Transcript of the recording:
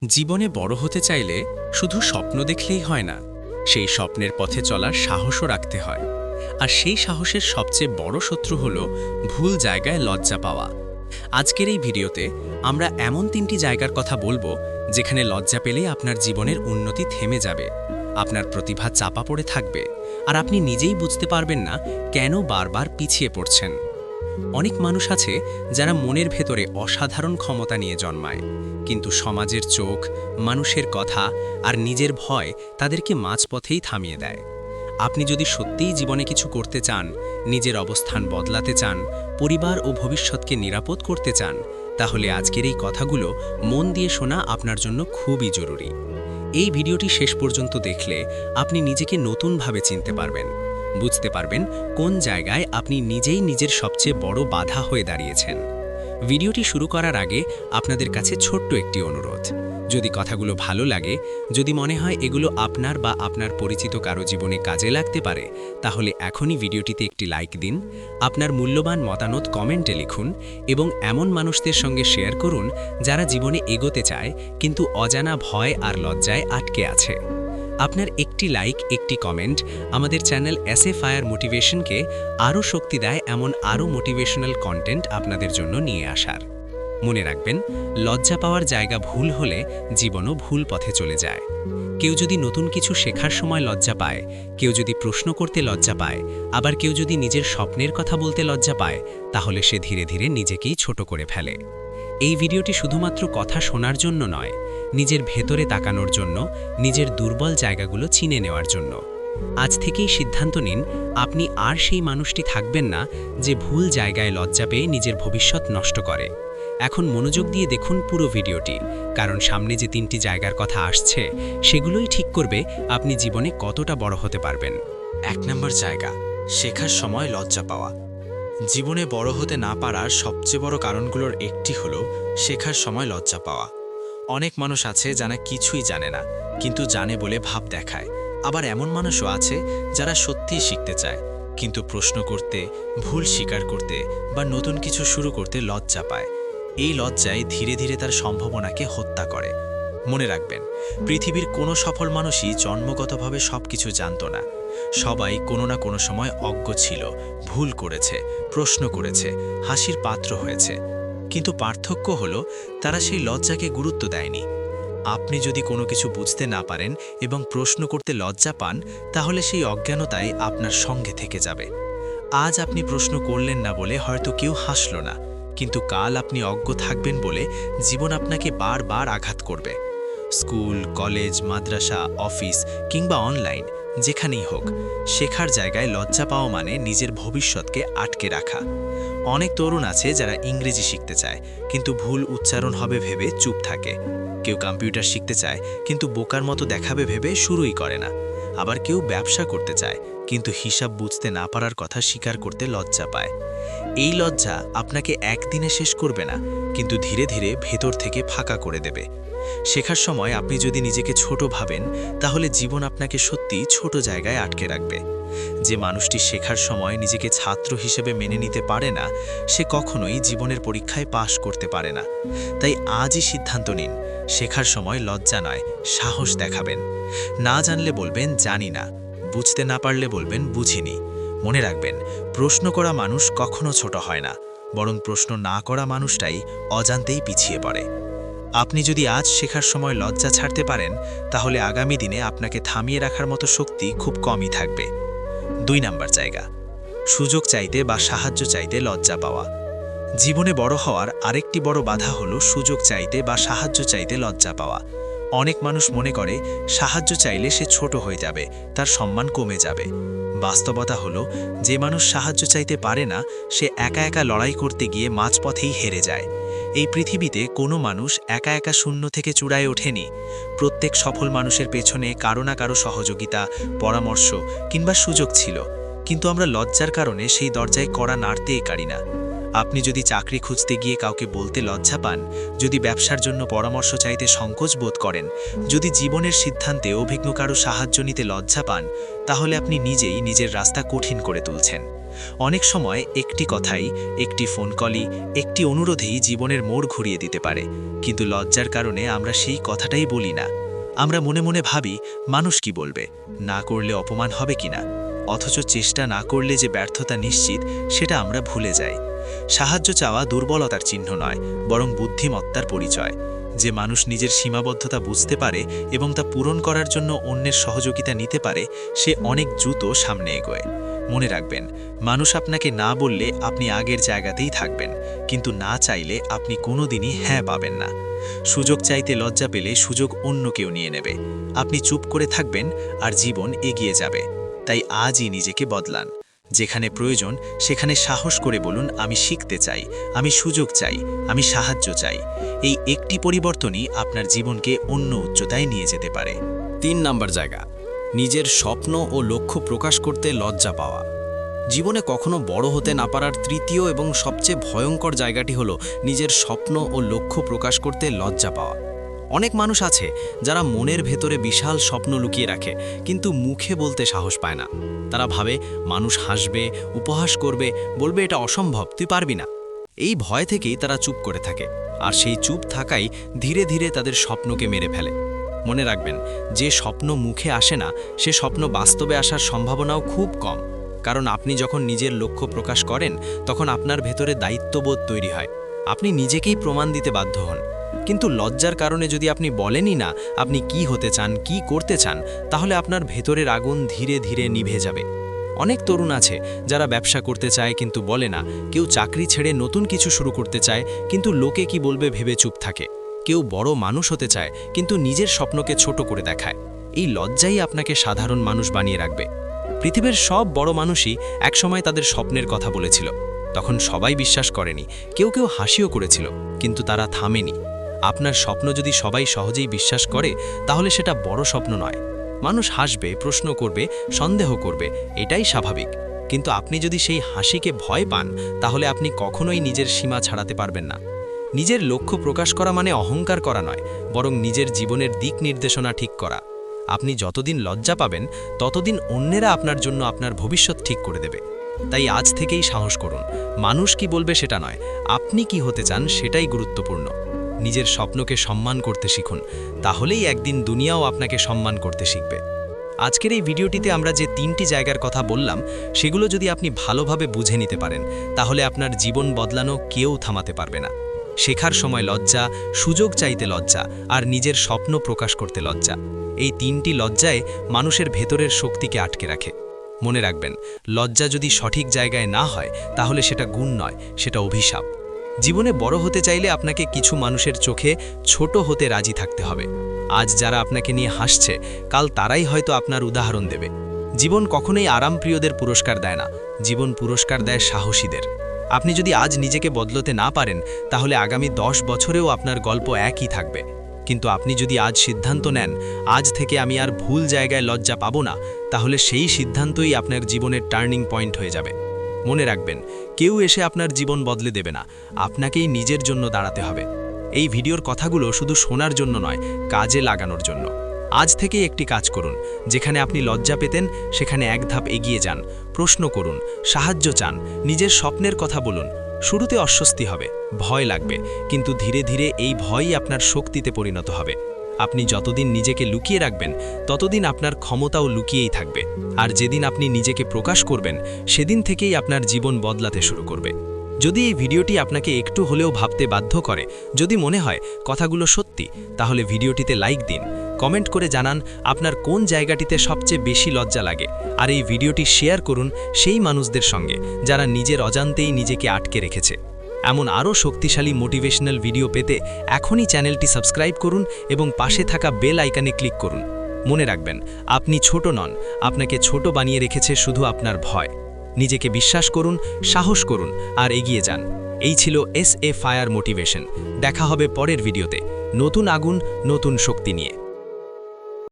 জীবনে বড় হতে চাইলে শুধু স্বপ্ন দেখলেই হয় না, সেই স্বপ্নের পথে চলার সাহসও রাখতে হয়। আর সেই সাহসের সবচেয়ে বড় শত্রু হলো ভুল জায়গায় লজ্জা পাওয়া। আজকের এই ভিডিওতে আমরা এমন 3টি জায়গার কথা বলবো যেখানে লজ্জা পেলেই আপনার জীবনের উন্নতি থেমে যাবে, আপনার প্রতিভা চাপা পড়ে থাকবে, আর আপনি নিজেই বুঝতে পারবেন না কেন বারবার পিছিয়ে পড়ছেন। অনেক মানুষ আছে যারা মনের ভেতরে অসাধারণ ক্ষমতা নিয়ে জন্মায়, কিন্তু সমাজের চোখ, মানুষের কথা আর নিজের ভয় তাদেরকে মাঝপথেই থামিয়ে দেয়। আপনি যদি সত্যিই জীবনে কিছু করতে চান, নিজের অবস্থান বদলাতে চান, পরিবার ও ভবিষ্যৎকে নিরাপদ করতে চান, তাহলে আজকের এই কথাগুলো মন দিয়ে শোনা আপনার জন্য খুবই জরুরি। এই ভিডিওটি শেষ পর্যন্ত দেখলে আপনি নিজেকে নতুনভাবে চিনতে পারবেন, বুঝতে পারবেন কোন জায়গায় আপনি নিজেই নিজের সবচেয়ে বড় বাধা হয়ে দাঁড়িয়েছেন। ভিডিওটি শুরু করার আগে আপনাদের কাছে ছোট্ট একটি অনুরোধ: যদি কথাগুলো ভালো লাগে, যদি মনে হয় এগুলো আপনার বা আপনার পরিচিত কারো জীবনে কাজে লাগতে পারে, তাহলে এখনই ভিডিওটিতে একটি লাইক দিন, আপনার মূল্যবান মতামত কমেন্টে লিখুন এবং এমন মানুষদের সঙ্গে শেয়ার করুন যারা জীবনে এগোতে চায় কিন্তু অজানা ভয় আর লজ্জায় আটকে আছে। আপনার একটি লাইক, একটি কমেন্ট আমাদের চ্যানেল এসএফআইআর মোটিভেশনকে আরও শক্তি দেয় এমন আরও মোটিভেশনাল কন্টেন্ট আপনাদের জন্য নিয়ে আসার। মনে রাখবেন, লজ্জা পাওয়ার জায়গা ভুল হলে জীবনও ভুল পথে চলে যায়। কেউ যদি নতুন কিছু শেখার সময় লজ্জা পায়, কেউ যদি প্রশ্ন করতে লজ্জা পায়, আবার কেউ যদি নিজের স্বপ্নের কথা বলতে লজ্জা পায়, তাহলে সে ধীরে ধীরে নিজেকেই ছোট করে ফেলে। এই ভিডিওটি শুধুমাত্র কথা শোনার জন্য নয়, নিজের ভেতরে তাকানোর জন্য, নিজের দুর্বল জায়গাগুলো চিনে নেওয়ার জন্য। আজ থেকেই সিদ্ধান্ত নিন, আপনি আর সেই মানুষটি থাকবেন না যে ভুল জায়গায় লজ্জা পেয়ে নিজের ভবিষ্যৎ নষ্ট করে। এখন মনোযোগ দিয়ে দেখুন পুরো ভিডিওটি, কারণ সামনে যে 3টি জায়গার কথা আসছে সেগুলোই ঠিক করবে আপনি জীবনে কতটা বড় হতে পারবেন। 1 নম্বর জায়গা, শেখার সময় লজ্জা পাওয়া। জীবনে বড় হতে না পারার সবচেয়ে বড় কারণগুলোর একটি হলো শেখার সময় লজ্জা পাওয়া। অনেক মানুষ আছে যারা কিছুই জানে না, কিন্তু জানে বলে ভাব দেখায়। আবার এমন মানুষও আছে যারা সত্যিই শিখতে চায়, কিন্তু প্রশ্ন করতে, ভুল স্বীকার করতে বা নতুন কিছু শুরু করতে লজ্জা পায়। এই লজ্জায় ধীরে ধীরে তার সম্ভাবনাকে হত্যা করে। মনে রাখবেন, পৃথিবীর কোনো সফল মানুষই জন্মগতভাবে সবকিছু জানত না। সবাই কোনো না কোনো সময় অজ্ঞ ছিল, ভুল করেছে, প্রশ্ন করেছে, হাসির পাত্র হয়েছে। কিন্তু পার্থক্য হলো তারা সেই লজ্জাকে গুরুত্ব দেয়নি। আপনি যদি কোনো কিছু বুঝতে না পারেন এবং প্রশ্ন করতে লজ্জা পান, তাহলে সেই অজ্ঞানতাই আপনার সঙ্গে থেকে যাবে। আজ আপনি প্রশ্ন করলেন না বলে হয়তো কেউ হাসল না, কিন্তু কাল আপনি অজ্ঞ থাকবেন বলে জীবন আপনাকে বারবার আঘাত করবে। স্কুল, কলেজ, মাদ্রাসা, অফিস কিংবা অনলাইন, যেখানেই হোক, শেখার জায়গায় লজ্জা পাওয়া মানে নিজের ভবিষ্যৎকে আটকে রাখা। অনেক তরুণ আছে যারা ইংরেজি শিখতে চায়, কিন্তু ভুল উচ্চারণ হবে ভেবে চুপ থাকে। কেউ কম্পিউটার শিখতে চায়, কিন্তু বোকার মতো দেখাবে ভেবে শুরুই করে না। আবার কেউ ব্যবসা করতে চায়, কিন্তু হিসাব বুঝতে না পারার কথা স্বীকার করতে লজ্জা পায়। এই লজ্জা আপনাকে একদিনে শেষ করবে না, কিন্তু ধীরে ধীরে ভেতর থেকে ফাঁকা করে দেবে। শেখার সময় আপনি যদি নিজেকে ছোট ভাবেন, তাহলে জীবন আপনাকে সত্যিই ছোট জায়গায় আটকে রাখবে। যে মানুষটি শেখার সময় নিজেকে ছাত্র হিসেবে মেনে নিতে পারে না, সে কখনোই জীবনের পরীক্ষায় পাশ করতে পারে না। তাই আজই সিদ্ধান্ত নিন, শেখার সময় লজ্জা নয়, সাহস দেখাবেন। না জানলে বলবেন জানি না, বুঝতে না পারলে বলবেন বুঝিনি। মনে রাখবেন, প্রশ্ন করা মানুষ কখনো ছোট হয় না, বরং প্রশ্ন না করা মানুষটাই অজান্তেই পিছিয়ে পড়ে। আপনি যদি আজ শেখার সময় লজ্জা ছাড়তে পারেন, তাহলে আগামী দিনে আপনাকে থামিয়ে রাখার মতো শক্তি খুব কমই থাকবে। 2 নম্বর জায়গা, সুযোগ চাইতে বা সাহায্য চাইতে লজ্জা পাওয়া। জীবনে বড় হওয়ার আরেকটি বড় বাধা হলো সুযোগ চাইতে বা সাহায্য চাইতে লজ্জা পাওয়া। অনেক মানুষ মনে করে সাহায্য চাইলে সে ছোট হয়ে যাবে, তার সম্মান কমে যাবে। বাস্তবতা হলো, যে মানুষ সাহায্য চাইতে পারে না, সে একা একা লড়াই করতে গিয়ে মাঝপথেই হেরে যায়। এই পৃথিবীতে কোনো মানুষ একা একা শূন্য থেকে চূড়ায় ওঠেনি। প্রত্যেক সফল মানুষের পেছনে কারো না কারো সহযোগিতা, পরামর্শ কিংবা সুযোগ ছিল, কিন্তু আমরা লজ্জার কারণে সেই দরজায় কড়া নাড়তেই পারি না। আপনি যদি চাকরি খুঁজতে গিয়ে কাউকে বলতে লজ্জা পান, যদি ব্যবসার জন্য পরামর্শ চাইতে সংকোচ বোধ করেন, যদি জীবনের সিদ্ধান্তে অভিজ্ঞ কারো সাহায্য নিতে লজ্জা পান, তাহলে আপনি নিজেই নিজের রাস্তা কঠিন করে তুলছেন। অনেক সময় একটি কথাই, একটি ফোন কলই, একটি অনুরোধেই জীবনের মোড় ঘুরিয়ে দিতে পারে, কিন্তু লজ্জার কারণে আমরা সেই কথাটাই বলি না। আমরা মনে মনে ভাবি, মানুষ কি বলবে, না করলে অপমান হবে কিনা। অথচ চেষ্টা না করলে যে ব্যর্থতা নিশ্চিত, সেটা আমরা ভুলে যাই। সাহায্য চাওয়া দুর্বলতার চিহ্ন নয়, বরং বুদ্ধিমত্তার পরিচয়। যে মানুষ নিজের সীমাবদ্ধতা বুঝতে পারে এবং তা পূরণ করার জন্য অন্যের সহযোগিতা নিতে পারে, সে অনেক দ্রুত সামনে এগোয়। মনে রাখবেন, মানুষ আপনাকে না বললে আপনি আগের জায়গাতেই থাকবেন, কিন্তু না চাইলে আপনি কোনোদিনই হ্যাঁ পাবেন না। সুযোগ চাইতে লজ্জা পেলে সুযোগ অন্য কেউ নিয়ে নেবে। আপনি চুপ করে থাকবেন আর জীবন এগিয়ে যাবে। তাই আজই নিজেকে বদলান। যেখানে প্রয়োজন সেখানে সাহস করে বলুন, আমি শিখতে চাই, আমি সুযোগ চাই, আমি সাহায্য চাই। এই একটি পরিবর্তনই আপনার জীবনকে অন্য উচ্চতায় নিয়ে যেতে পারে। 3 নাম্বার জায়গা, নিজের স্বপ্ন ও লক্ষ্য প্রকাশ করতে লজ্জা পাওয়া। জীবনে কখনো বড় হতে না পারার তৃতীয় এবং সবচেয়ে ভয়ঙ্কর জায়গাটি হলো নিজের স্বপ্ন ও লক্ষ্য প্রকাশ করতে লজ্জা পাওয়া। অনেক মানুষ আছে যারা মনের ভেতরে বিশাল স্বপ্ন লুকিয়ে রাখে, কিন্তু মুখে বলতে সাহস পায় না। তারা ভাবে মানুষ হাসবে, উপহাস করবে, বলবে এটা অসম্ভব, তুই পারবি না। এই ভয় থেকেই তারা চুপ করে থাকে, আর সেই চুপ থাকাই ধীরে ধীরে তাদের স্বপ্নকে মেরে ফেলে। মনে রাখবেন, যে স্বপ্ন মুখে আসে না, সে স্বপ্ন বাস্তবে আসার সম্ভাবনাও খুব কম। কারণ আপনি যখন নিজের লক্ষ্য প্রকাশ করেন, তখন আপনার ভেতরে দায়িত্ববোধ তৈরি হয়। আপনি নিজেকেই প্রমাণ দিতে বাধ্য হন। কিন্তু লজ্জার কারণে যদি আপনি বলেনই না আপনি কি হতে চান, কি করতে চান, তাহলে আপনার ভেতরের আগুন ধীরে ধীরে নিভে যাবে। অনেক তরুণ আছে যারা ব্যবসা করতে চায় কিন্তু বলে না, কেউ চাকরি ছেড়ে নতুন কিছু শুরু করতে চায় কিন্তু লোকে কি বলবে ভেবে চুপ থাকে। কেউ বড় মানুষ হতে চায় কিন্তু নিজের স্বপ্নকে ছোট করে দেখায়। এই লজ্জাই আপনাকে সাধারণ মানুষ বানিয়ে রাখবে। পৃথিবীর সব বড় মানুষই একসময় তাদের স্বপ্নের কথা বলেছিল, তখন সবাই বিশ্বাস করেনি, কেউ কেউ হাসিও করেছিল, কিন্তু তারা থামেনি। আপনার স্বপ্ন যদি সবাই সহজেই বিশ্বাস করে, তাহলে সেটা বড় স্বপ্ন নয়। মানুষ হাসবে, প্রশ্ন করবে, সন্দেহ করবে, এটাই স্বাভাবিক। কিন্তু আপনি যদি সেই হাসিকে ভয় পান, তাহলে আপনি কখনোই নিজের সীমা ছাড়াতে পারবেন না। নিজের লক্ষ্য প্রকাশ করা মানে অহংকার করা নয়, বরং নিজের জীবনের দিক নির্দেশনা ঠিক করা। আপনি যতদিন লজ্জা পাবেন, ততদিন অন্যেরা আপনার জন্য আপনার ভবিষ্যৎ ঠিক করে দেবে। তাই আজ থেকেই সাহস করুন। মানুষ কি বলবে সেটা নয়, আপনি কি হতে চান সেটাই গুরুত্বপূর্ণ। নিজের স্বপ্নকে সম্মান করতে শিখুন, তাহলেই একদিন দুনিয়াও আপনাকে সম্মান করতে শিখবে। আজকের এই ভিডিওটিতে আমরা যে 3টি জায়গার কথা বললাম, সেগুলো যদি আপনি ভালোভাবে বুঝে নিতে পারেন, তাহলে আপনার জীবন বদলানো কেউ থামাতে পারবে না। শেখার সময় লজ্জা, সুযোগ চাইতে লজ্জা, আর নিজের স্বপ্ন প্রকাশ করতে লজ্জা। এই 3টি লজ্জায় মানুষের ভেতরের শক্তিকে আটকে রাখে। মনে রাখবেন, লজ্জা যদি সঠিক জায়গায় না হয়, তাহলে সেটা গুণ নয়, সেটা অভিশাপ। জীবনে বড় হতে চাইলে আপনাকে কিছু মানুষের চোখে ছোট হতে রাজি থাকতে হবে। আজ যারা আপনাকে নিয়ে হাসছে, কাল তারাই হয়তো আপনার উদাহরণ দেবে। জীবন কখনোই আরামপ্রিয়দের পুরস্কার দেয় না, জীবন পুরস্কার দেয় সাহসীদের। আপনি যদি আজ নিজেকে বদলাতে না পারেন, তাহলে আগামী 10 বছরেও আপনার গল্প একই থাকবে। কিন্তু আপনি যদি আজ সিদ্ধান্ত নেন, আজ থেকে আমি আর ভুল জায়গায় লজ্জা পাবো না, তাহলে সেই সিদ্ধান্তই আপনার জীবনের টার্নিং পয়েন্ট হয়ে যাবে। মনে রাখবেন, কেউ এসে আপনার জীবন বদলে দেবে না, আপনাকেই নিজের জন্য দাঁড়াতে হবে। এই ভিডিওর কথাগুলো শুধু শোনার জন্য নয়, কাজে লাগানোর জন্য। আজ থেকে একটি কাজ করুন, যেখানে আপনি লজ্জা পেতেন সেখানে এক ধাপ এগিয়ে যান। প্রশ্ন করুন, সাহায্য চান, নিজের স্বপ্নের কথা বলুন। শুরুতে অস্বস্তি হবে, ভয় লাগবে, কিন্তু ধীরে ধীরে এই ভয়ই আপনার শক্তিতে পরিণত হবে। আপনি যতদিন নিজেকে লুকিয়ে রাখবেন, ততদিন আপনার ক্ষমতাও লুকিয়েই থাকবে। আর যেদিন আপনি নিজেকে প্রকাশ করবেন, সেদিন থেকেই আপনার জীবন বদলাতে শুরু করবে। যদি এই ভিডিওটি আপনাকে একটু হলেও ভাবতে বাধ্য করে, যদি মনে হয় কথাগুলো সত্যি, তাহলে ভিডিওটিতে লাইক দিন, কমেন্ট করে জানান আপনার কোন জায়গাটিতে সবচেয়ে বেশি লজ্জা লাগে। আর এই ভিডিওটি শেয়ার করুন সেই মানুষদের সঙ্গে যারা নিজের অজান্তেই নিজেকে আটকে রেখেছে। এমন আরও শক্তিশালী মোটিভেশনাল ভিডিও পেতে এখনই চ্যানেলটি সাবস্ক্রাইব করুন এবং পাশে থাকা বেল আইকনে ক্লিক করুন। মনে রাখবেন, আপনি ছোট নন, আপনাকে ছোট বানিয়ে রেখেছে শুধু আপনার ভয়। নিজেকে বিশ্বাস করুন, সাহস করুন আর এগিয়ে যান। এই ছিল SA ফায়ার মোটিভেশন। দেখা হবে পরের ভিডিওতে নতুন আগুন, নতুন শক্তি নিয়ে।